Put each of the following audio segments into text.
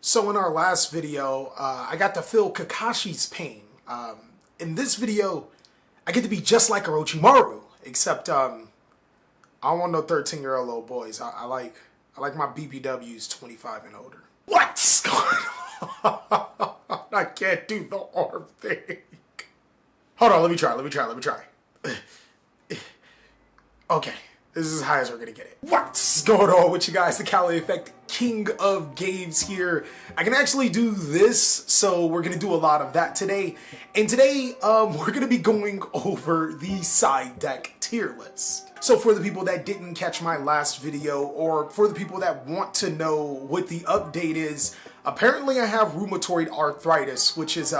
So in our last video, I got to feel Kakashi's pain. In this video, I get to be just like Orochimaru, except I don't want no 13-year-old little boys. I like my BBWs 25 and older. What's going on? I can't do the arm thing. Hold on, let me try. Okay, this is as high as we're gonna get it. What's going on with you guys? TheCaliEffect, king of games here. I can actually do this, so we're gonna do a lot of that today. And today, we're gonna be going over the side deck tier list. So for the people that didn't catch my last video, or for the people that want to know what the update is, apparently I have rheumatoid arthritis, which is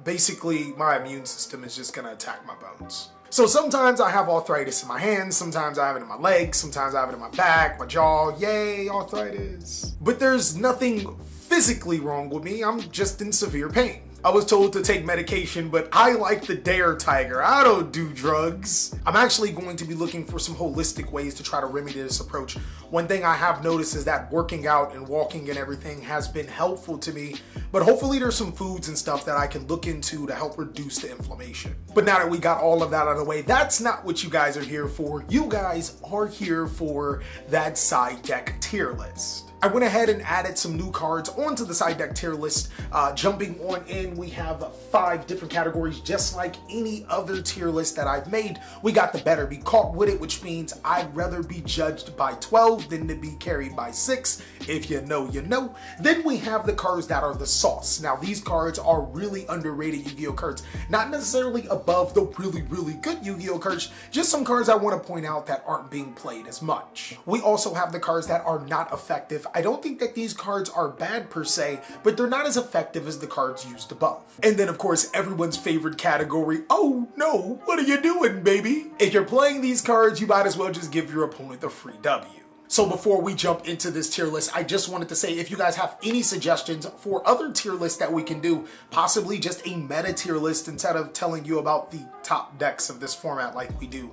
basically my immune system is just gonna attack my bones. So sometimes I have arthritis in my hands, sometimes I have it in my legs, sometimes I have it in my back, my jaw, yay, arthritis. But there's nothing physically wrong with me, I'm just in severe pain. I was told to take medication, but I like the Dare Tiger. I don't do drugs. I'm actually going to be looking for some holistic ways to try to remedy this approach. One thing I have noticed is that working out and walking and everything has been helpful to me, but hopefully there's some foods and stuff that I can look into to help reduce the inflammation. But now that we got all of that out of the way, that's not what you guys are here for. You guys are here for that side deck tier list. I went ahead and added some new cards onto the side deck tier list. Jumping on in, we have 5 different categories, just like any other tier list that I've made. We got the better be caught with it, which means I'd rather be judged by 12 than to be carried by 6. If you know, you know. Then we have the cards that are the sauce. Now these cards are really underrated Yu-Gi-Oh cards, not necessarily above the really good Yu-Gi-Oh cards, just some cards I want to point out that aren't being played as much. We also have the cards that are not effective. I don't think that these cards are bad per se, but they're not as effective as the cards used above. And then of course everyone's favorite category, oh no, what are you doing, baby? If you're playing these cards, you might as well just give your opponent the free W. So before we jump into this tier list, I just wanted to say if you guys have any suggestions for other tier lists that we can do, possibly just a meta tier list instead of telling you about the top decks of this format like we do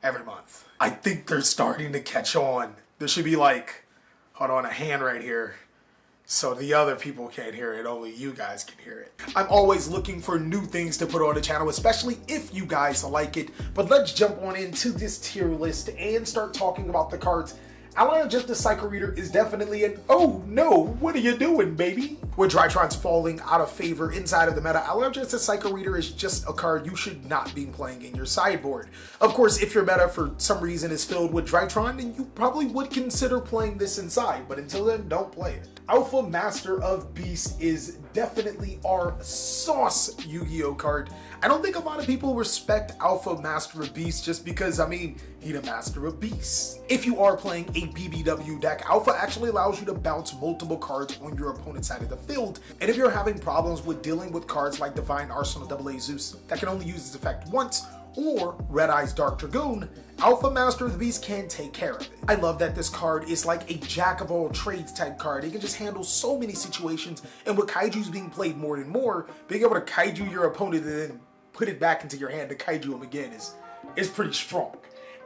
every month. I think they're starting to catch on. There should be like, hold on, a hand right here, so the other people can't hear it, only you guys can hear it. I'm always looking for new things to put on the channel, especially if you guys like it. But let's jump on into this tier list and start talking about the cards. Ally of Just a Psycho Reader is definitely an oh no, what are you doing, baby? With Drytron's falling out of favor inside of the meta, Ally of Just a Psycho Reader is just a card you should not be playing in your sideboard. Of course, if your meta for some reason is filled with Drytron, then you probably would consider playing this inside, but until then, don't play it. Alpha Master of Beasts is definitely our sauce Yu-Gi-Oh card. I don't think a lot of people respect Alpha Master of Beasts just because, I mean, he's a Master of Beasts. If you are playing a BBW deck, Alpha actually allows you to bounce multiple cards on your opponent's side of the field. And if you're having problems with dealing with cards like Divine Arsenal AA Zeus that can only use its effect once, or Red Eye's Dark Dragoon, Alpha Master of the Beast can take care of it. I love that this card is like a jack of all trades type card. It can just handle so many situations, and with Kaiju's being played more and more, being able to Kaiju your opponent and then put it back into your hand to Kaiju him again is pretty strong.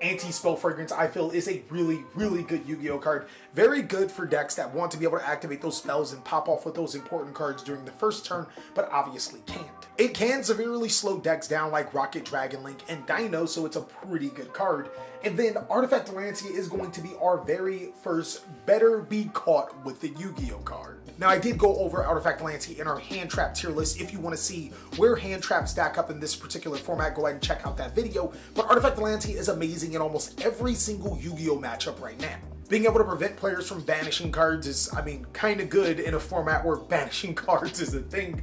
Anti-Spell Fragrance, I feel, is a really good Yu-Gi-Oh card. Very good for decks that want to be able to activate those spells and pop off with those important cards during the first turn, but obviously can't. It can severely slow decks down like Rocket, Dragon Link, and Dino, so it's a pretty good card. And then Artifact Lancia is going to be our very first better be caught with the Yu-Gi-Oh card. Now I did go over Artifact Lancia in our hand trap tier list. If you want to see where hand traps stack up in this particular format, go ahead and check out that video. But Artifact Lancia is amazing in almost every single Yu-Gi-Oh matchup right now. Being able to prevent players from banishing cards is, I mean, kind of good in a format where banishing cards is a thing.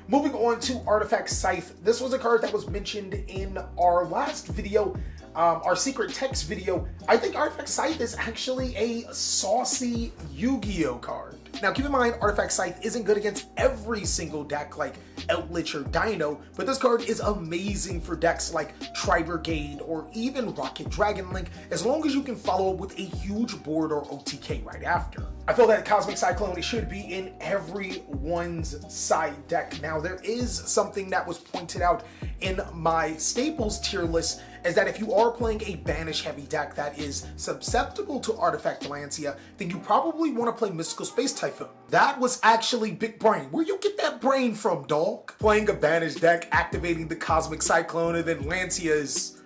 Moving on to Artifact Cythe. This was a card that was mentioned in our last video, our secret text video. I think Artifact Cythe is actually a saucy Yu-Gi-Oh card. Now keep in mind, Artifact Cythe isn't good against every single deck like Eldritch or Dino, but this card is amazing for decks like Tri-Brigade or even Rocket Dragon Link, as long as you can follow up with a huge board or OTK right after. I feel that Cosmic Cyclone should be in everyone's side deck. Now there is something that was pointed out in my staples tier list is that if you are playing a banish heavy deck that is susceptible to Artifact Lancia, then you probably want to play Mystical Space Typhoon. That was actually big brain. Where you get that brain from, dog? Playing a banish deck, activating the Cosmic Cyclone, and then Lancia is,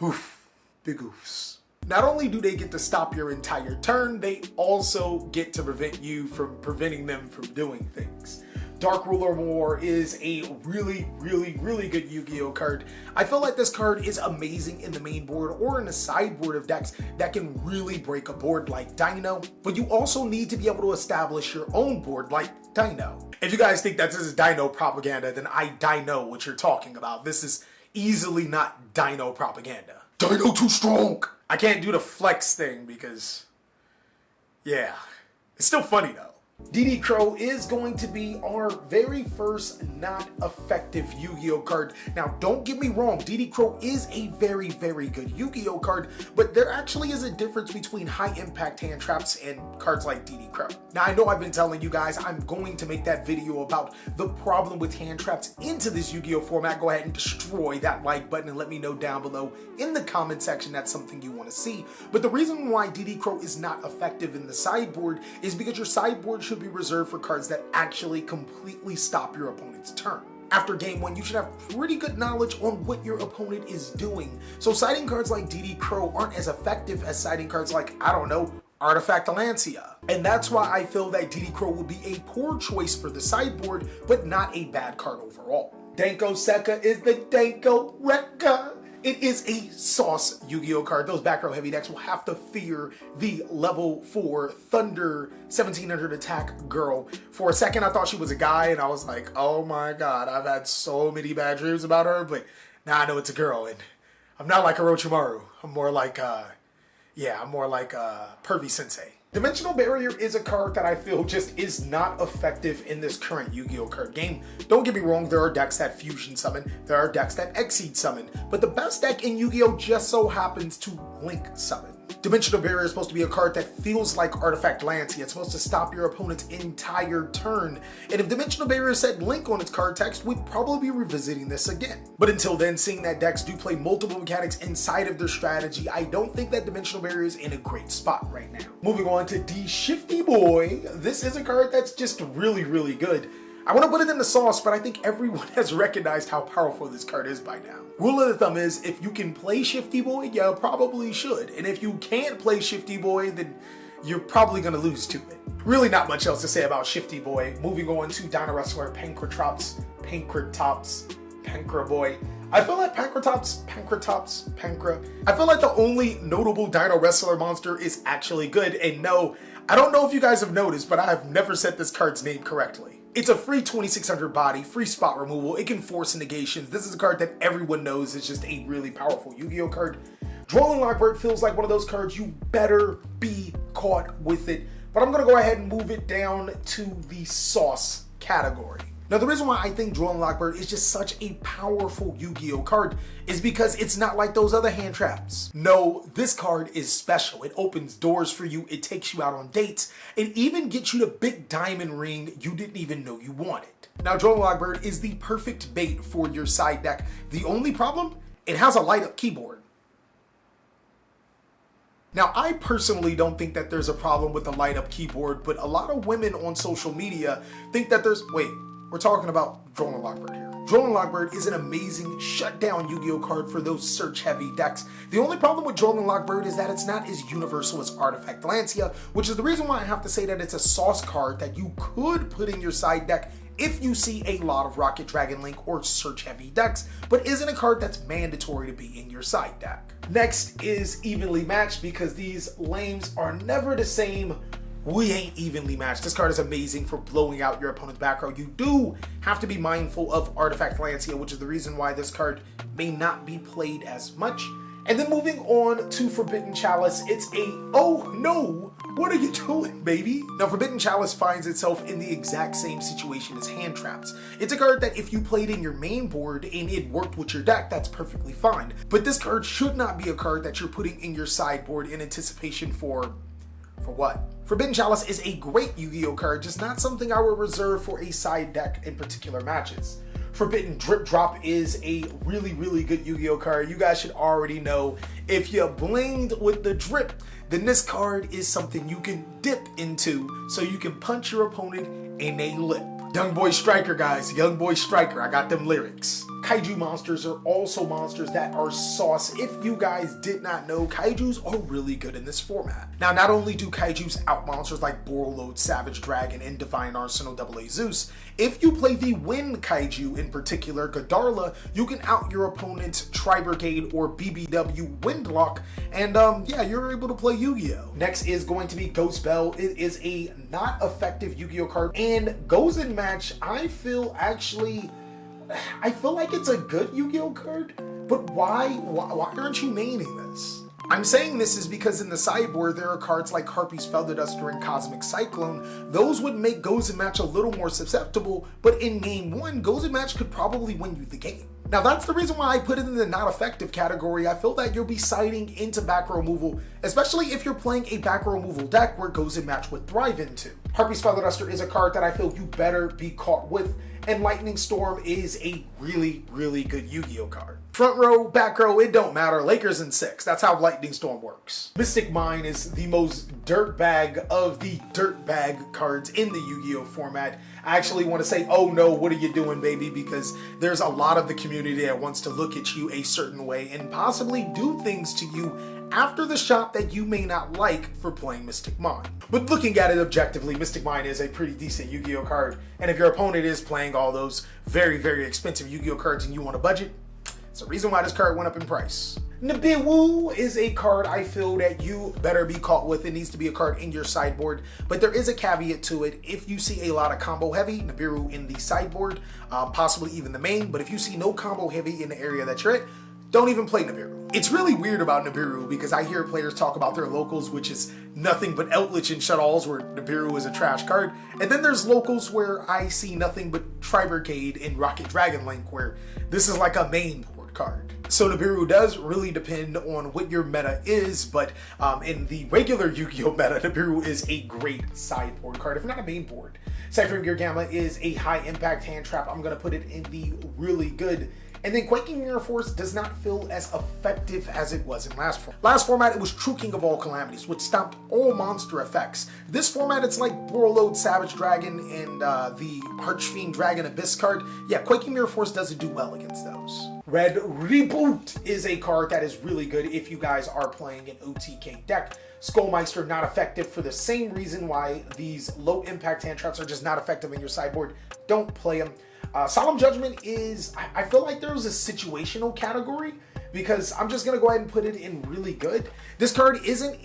oof, big oofs. Not only do they get to stop your entire turn, they also get to prevent you from preventing them from doing things. Dark Ruler War is a really good Yu-Gi-Oh card. I feel like this card is amazing in the main board or in the sideboard of decks that can really break a board like Dino, but you also need to be able to establish your own board like Dino. If you guys think that this is Dino propaganda, then I know what you're talking about. This is easily not Dino propaganda. Dino too strong! I can't do the flex thing because, yeah, it's still funny though. DD Crow is going to be our very first not effective Yu-Gi-Oh card. Now, don't get me wrong, DD Crow is a very good Yu-Gi-Oh card, but there actually is a difference between high impact hand traps and cards like DD Crow. Now, I know I've been telling you guys I'm going to make that video about the problem with hand traps into this Yu-Gi-Oh format. Go ahead and destroy that like button and let me know down below in the comment section that's something you want to see. But the reason why DD Crow is not effective in the sideboard is because your sideboard should be reserved for cards that actually completely stop your opponent's turn. After game 1, you should have pretty good knowledge on what your opponent is doing. So siding cards like DD Crow aren't as effective as siding cards like, I don't know, Artifact Lancia. And that's why I feel that DD Crow would be a poor choice for the sideboard, but not a bad card overall. Dankosekka is the Danko Wrecker. It is a sauce Yu-Gi-Oh card. Those back row heavy decks will have to fear the level 4 Thunder 1700 attack girl. For a second, I thought she was a guy, and I was like, oh my god, I've had so many bad dreams about her, but now I know it's a girl, and I'm not like Orochimaru. I'm more like, Pervy Sensei. Dimensional Barrier is a card that I feel just is not effective in this current Yu-Gi-Oh card game. Don't get me wrong, there are decks that fusion summon, there are decks that Exceed summon, but the best deck in Yu-Gi-Oh just so happens to Link summon. Dimensional Barrier is supposed to be a card that feels like Artifact Lancia. It's supposed to stop your opponent's entire turn. And if Dimensional Barrier said Link on its card text, we'd probably be revisiting this again. But until then, seeing that decks do play multiple mechanics inside of their strategy, I don't think that Dimensional Barrier is in a great spot right now. Moving on to the Shifty Boy. This is a card that's just really good. I want to put it in the sauce, but I think everyone has recognized how powerful this card is by now. Rule of the thumb is, if you can play Shifty Boy, you probably should. And if you can't play Shifty Boy, then you're probably going to lose to it. Really not much else to say about Shifty Boy. Moving on to Dino Wrestler, Pankratops, Pankra Boy. I feel like I feel like the only notable Dino Wrestler monster is actually good. And no, I don't know if you guys have noticed, but I have never said this card's name correctly. It's a free 2600 body, free spot removal, it can force negations. This is a card that everyone knows is just a really powerful Yu-Gi-Oh card. Drolling Lockbird feels like one of those cards you better be caught with it, but I'm gonna go ahead and move it down to the sauce category. Now, the reason why I think Drolling Lockbird is just such a powerful Yu-Gi-Oh card is because it's not like those other hand traps. No, this card is special. It opens doors for you, it takes you out on dates, it even gets you the big diamond ring you didn't even know you wanted. Now, Drolling Lockbird is the perfect bait for your side deck. The only problem, it has a light up keyboard. Now, I personally don't think that there's a problem with the light up keyboard, but a lot of women on social media think that there's, wait, we're talking about Drolling Lockbird here. Drolling Lockbird is an amazing shutdown Yu-Gi-Oh card for those search-heavy decks. The only problem with Drolling Lockbird is that it's not as universal as Artifact Lancia, which is the reason why I have to say that it's a sauce card that you could put in your side deck if you see a lot of Rocket Dragon Link or search-heavy decks, but isn't a card that's mandatory to be in your side deck. Next is Evenly Matched, because these lames are never the same. We ain't evenly matched. This card is amazing for blowing out your opponent's back row. You do have to be mindful of Artifact Lancia, which is the reason why this card may not be played as much. And then moving on to Forbidden Chalice, it's a, oh no, what are you doing, baby? Now, Forbidden Chalice finds itself in the exact same situation as Hand Traps. It's a card that if you played in your main board and it worked with your deck, that's perfectly fine. But this card should not be a card that you're putting in your sideboard in anticipation for what? Forbidden Chalice is a great Yu-Gi-Oh card, just not something I would reserve for a side deck in particular matches. Forbidden Drip Drop is a really good Yu-Gi-Oh card. You guys should already know, if you're blinged with the drip, then this card is something you can dip into so you can punch your opponent in a lip. Young Boy Striker, guys. Young Boy Striker. I got them lyrics. Kaiju monsters are also monsters that are sauce. If you guys did not know, Kaijus are really good in this format. Now, not only do Kaijus out monsters like Borreload, Savage Dragon, and Divine Arsenal AA Zeus, if you play the Wind Kaiju, in particular Godarla, you can out your opponent's Tri-Brigade or BBW Windlock, and yeah, you're able to play Yu-Gi-Oh! Next is going to be Ghostbell. It is a not effective Yu-Gi-Oh card, and goes in match, I feel like it's a good Yu-Gi-Oh card, but why aren't you maining this? I'm saying this is because in the sideboard there are cards like Harpy's Fatherduster and Cosmic Cyclone. Those would make Goes in Match a little more susceptible, but in game 1, Goes in Match could probably win you the game. Now that's the reason why I put it in the not effective category. I feel that you'll be siding into back row removal, especially if you're playing a back row removal deck where Goes in Match would thrive into. Harpy's Fatherduster is a card that I feel you better be caught with, and Lightning Storm is a really good Yu-Gi-Oh card. Front row, back row, it don't matter. Lakers in 6. That's how Lightning Storm works. Mystic Mine is the most dirtbag of the dirtbag cards in the Yu-Gi-Oh format. I actually want to say, oh no, what are you doing, baby? Because there's a lot of the community that wants to look at you a certain way and possibly do things to you after the shop that you may not like for playing Mystic Mine. But looking at it objectively, Mystic Mine is a pretty decent Yu-Gi-Oh card, and if your opponent is playing all those very expensive Yu-Gi-Oh cards and you want a budget, it's the reason why this card went up in price. Niburu is a card I feel that you better be caught with. It needs to be a card in your sideboard, but there is a caveat to it. If you see a lot of combo heavy Niburu in the sideboard, possibly even the main, but if you see no combo heavy in the area that you're at, don't even play Niburu. It's really weird about Niburu because I hear players talk about their locals, which is nothing but Eldritch and Shut-Alls, where Niburu is a trash card. And then there's locals where I see nothing but Tri-Brigade and Rocket Dragon Link, where this is like a main board card. So Niburu does really depend on what your meta is, but in the regular Yu-Gi-Oh meta, Niburu is a great sideboard card, if not a main board. Ciphering Gear Gamma is a high impact hand trap. I'm gonna put it in the really good. And then Quaking Mirror Force does not feel as effective as it was in last format. Last format, it was True King of all calamities, which stopped all monster effects. This format, it's like Borreload, Savage Dragon, and the Archfiend Dragon Abyss card. Yeah, Quaking Mirror Force doesn't do well against those. Red Reboot is a card that is really good if you guys are playing an OTK deck. Skullmeister, not effective for the same reason why these low impact hand traps are just not effective in your sideboard. Don't play them. Solemn Judgment is, I feel like there was a situational category, because I'm just going to go ahead and put it in really good. This card isn't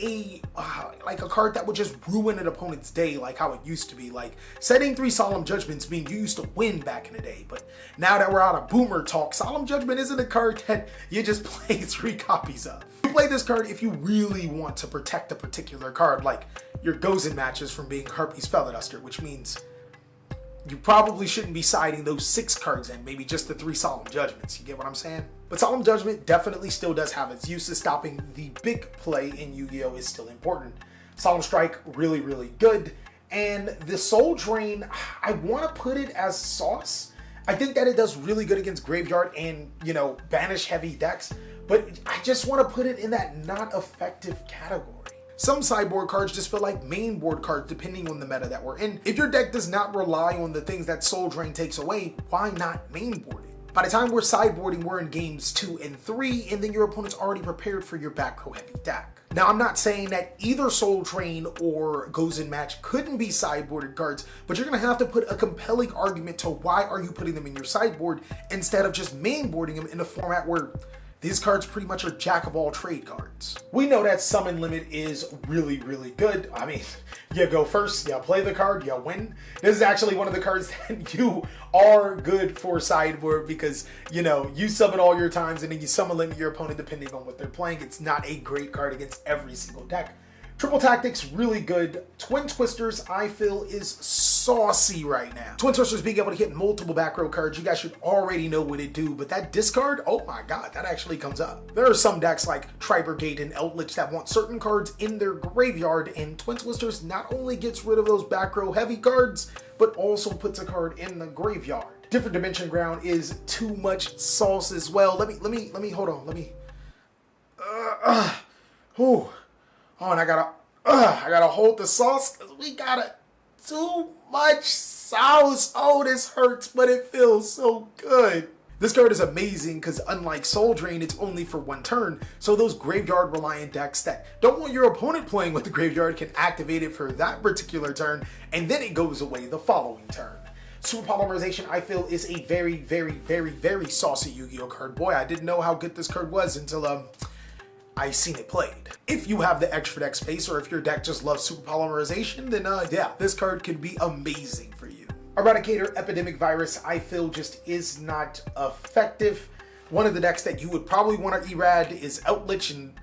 like a card that would just ruin an opponent's day like how it used to be. Like, setting 3 Solemn Judgments mean you used to win back in the day, but now that we're out of boomer talk, Solemn Judgment isn't a card that you just play 3 copies of. You play this card if you really want to protect a particular card, like your Goes in Matches from being Harpy's Fatherduster, which means you probably shouldn't be siding those 6 cards in, maybe just the 3 Solemn Judgments. You get what I'm saying? But Solemn Judgment definitely still does have its uses. Stopping the big play in Yu-Gi-Oh! Is still important. Solemn Strike, really good. And the Soul Drain, I want to put it as sauce. I think that it does really good against Graveyard and, you know, banish heavy decks, but I just want to put it in that not effective category. Some sideboard cards just feel like main board cards depending on the meta that we're in. If your deck does not rely on the things that Soul Drain takes away, why not main board it? By the time we're sideboarding, we're in games 2 and 3, and then your opponent's already prepared for your back row heavy deck. Now, I'm not saying that either Soul Drain or Goes in Match couldn't be sideboarded cards, but you're gonna have to put a compelling argument to why are you putting them in your sideboard instead of just main boarding them in a format where these cards pretty much are jack of all trade cards. We know that Summon Limit is really good. I mean, you go first, you play the card, you win. This is actually one of the cards that you are good for sideboard because, you know, you summon all your times and then you Summon Limit your opponent depending on what they're playing. It's not a great card against every single deck. Triple Tactics, really good. Twin Twisters, I feel, is saucy right now. Twin Twisters being able to hit multiple back row cards, you guys should already know what it do, but that discard, oh my god, that actually comes up. There are some decks like Tri-Brigade and Eldritch that want certain cards in their graveyard, and Twin Twisters not only gets rid of those back row heavy cards, but also puts a card in the graveyard. Different Dimension Ground is too much sauce as well. Let me hold on. Oh, and I gotta hold the sauce because we got too much sauce. Oh, this hurts, but it feels so good. This card is amazing because unlike Soul Drain, it's only for one turn, so those graveyard reliant decks that don't want your opponent playing with the graveyard can activate it for that particular turn, and then it goes away the following turn. Super Polymerization, I feel, is a very, very, very, very saucy Yu-Gi-Oh card. Boy, I didn't know how good this card was until I seen it played. If you have the extra deck space, or if your deck just loves Super Polymerization, then yeah, this card could be amazing for you. Eradicator Epidemic Virus, I feel, just is not effective. One of the decks that you would probably want to erad is Outlich, and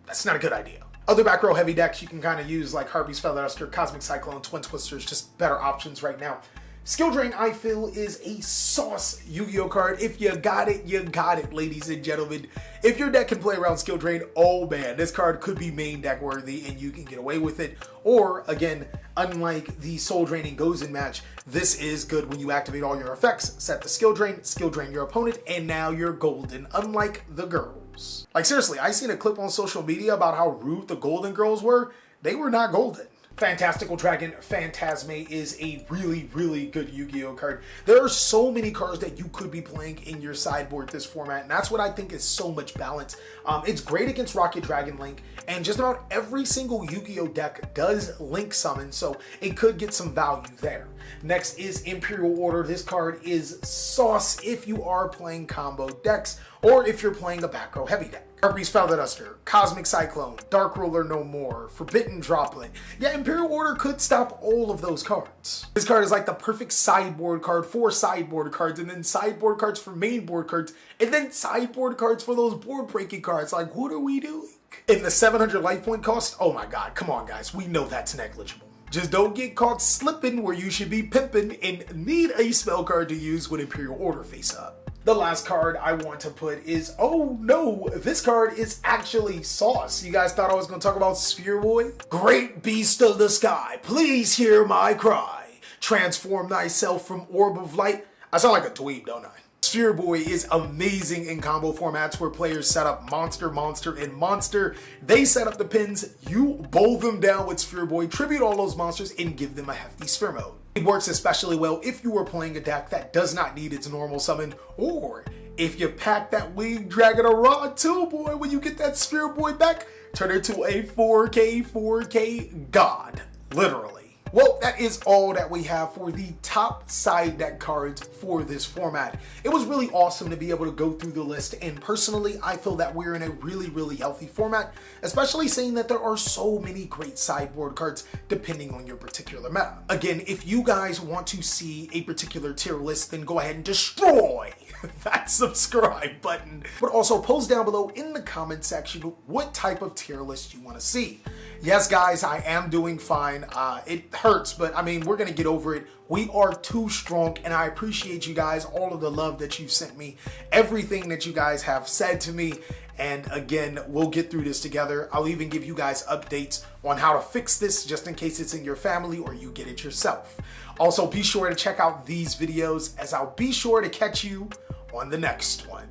that's not a good idea. Other back row heavy decks you can kind of use, like Harpy's Fatherduster, Cosmic Cyclone, Twin Twisters, just better options right now. Skill Drain, I feel, is a sauce Yu-Gi-Oh card. If you got it, ladies and gentlemen. If your deck can play around Skill Drain, oh man, this card could be main deck worthy and you can get away with it. Or, again, unlike the Soul Draining Gozen match, this is good when you activate all your effects, set the Skill Drain your opponent, and now you're golden, unlike the girls. Like seriously, I seen a clip on social media about how rude the golden girls were. They were not golden. Fantastical Dragon Phantasme is a really, really good Yu-Gi-Oh card. There are so many cards that you could be playing in your sideboard this format, and that's what I think is so much balance. It's great against Rocket Dragon Link, and just about every single Yu-Gi-Oh deck does Link summon, so it could get some value there. Next is Imperial Order. This card is sauce if you are playing combo decks, or if you're playing a back row heavy deck. Harpy's Fatherduster, Cosmic Cyclone, Dark Ruler No More, Forbidden Droplet. Yeah, Imperial Order could stop all of those cards. This card is like the perfect sideboard card for sideboard cards, and then sideboard cards for main board cards, and then sideboard cards for those board breaking cards. Like, what are we doing? In the 700 life point cost, oh my god, come on guys, we know that's negligible. Just don't get caught slipping where you should be pimping and need a spell card to use when Imperial Order face up. The last card I want to put is, oh no, this card is actually sauce. You guys thought I was going to talk about Sphere Boy? Great beast of the sky, please hear my cry. Transform thyself from orb of light. I sound like a dweeb, don't I? Sphere Boy is amazing in combo formats where players set up monster, and monster. They set up the pins, you bowl them down with Sphere Boy, tribute all those monsters, and give them a hefty sphere mode. It works especially well if you are playing a deck that does not need its normal summon, or if you pack that Winged Dragon of Ra too, boy, when you get that Sphere Boy back, turn it to a 4K god, literally. Well, that is all that we have for the top side deck cards for this format. It was really awesome to be able to go through the list, and personally, I feel that we're in a really, really healthy format, especially seeing that there are so many great sideboard cards depending on your particular meta. Again, if you guys want to see a particular tier list, then go ahead and destroy that subscribe button. But also post down below in the comment section what type of tier list you want to see. Yes, guys, I am doing fine. It hurts, but I mean, we're going to get over it. We are too strong, and I appreciate you guys, all of the love that you've sent me, everything that you guys have said to me. And again, we'll get through this together. I'll even give you guys updates on how to fix this just in case it's in your family or you get it yourself. Also, be sure to check out these videos, as I'll be sure to catch you on the next one.